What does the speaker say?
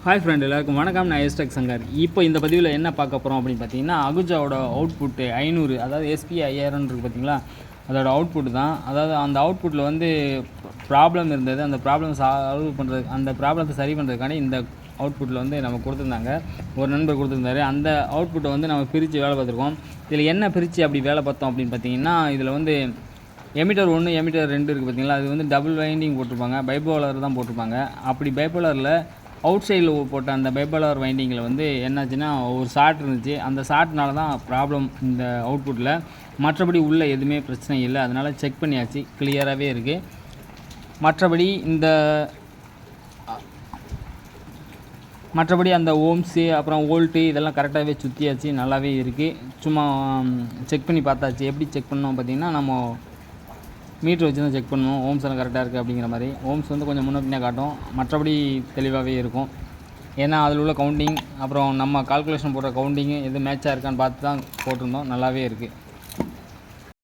Hi friend, எல்லாருக்கும் வணக்கம். நான் எஸ்டெக் சங்கர். இப்போ இந்த பதிவில் என்ன பார்க்க போகிறோம் அப்படின்னு பார்த்தீங்கன்னா, அகுஜாவோட அவுட்புட்டு 500, அதாவது எஸ்பி 5000 இருக்குது பார்த்தீங்களா, அதோட அவுட்புட் தான். அதாவது அந்த அவுட்புட்டில் வந்து ப்ராப்ளம் இருந்தது. அந்த ப்ராப்ளம் சால்வ் பண்ணுறது, அந்த ப்ராப்ளத்தை சரி பண்ணுறதுக்காண்டி இந்த அவுட்புட்டில் வந்து நம்ம கொடுத்துருந்தாங்க. ஒரு நண்பர் கொடுத்துருந்தாரு. அந்த அவுட்புட்டை வந்து நம்ம பிரித்து வேலை பார்த்துருக்கோம். இதில் என்ன பிரித்து அப்படி வேலை பார்த்தோம் அப்படின்னு பார்த்தீங்கன்னா, இதில் வந்து எமிட்டர் 1 எமிட்டர் 2 இருக்குது பார்த்தீங்களா, அது வந்து டபுள் வைண்டிங் போட்டிருப்பாங்க, பைபோலர் தான் போட்டிருப்பாங்க. அப்படி பைபோலரில் அவுட் சைடில் போட்ட அந்த பைபோலார் வைண்டிங்கில் வந்து என்னாச்சுன்னா ஒரு ஷார்ட் இருந்துச்சு. அந்த ஷார்ட்னால தான் ப்ராப்ளம் இந்த அவுட்புட்டில். மற்றபடி உள்ளே எதுவுமே பிரச்சனை இல்லை. அதனால் செக் பண்ணியாச்சு, கிளியராகவே இருக்குது. மற்றபடி அந்த ஓம்ஸு அப்புறம் வோல்ட்டு இதெல்லாம் கரெக்டாகவே சுற்றியாச்சு, நல்லாவே இருக்குது. சும்மா செக் பண்ணி பார்த்தாச்சு. எப்படி செக் பண்ணோம் பார்த்திங்கன்னா, நம்ம மீட்ரு வச்சு தான் செக் பண்ணுவோம். ஓம்ஸ் எல்லாம் கரெக்டாக இருக்குது அப்படிங்கிற மாதிரி. ஓம்ஸ் வந்து கொஞ்சம் முன்ன பின்னே காட்டும், மற்றபடி தெளிவாகவே இருக்கும். ஏன்னா அதில் உள்ள கவுண்டிங், அப்புறம் நம்ம கால்குலேஷன் போடுற கவுண்டிங்கு எது மேட்சாக இருக்கான்னு பார்த்து தான் போட்டிருந்தோம். நல்லாவே இருக்குது.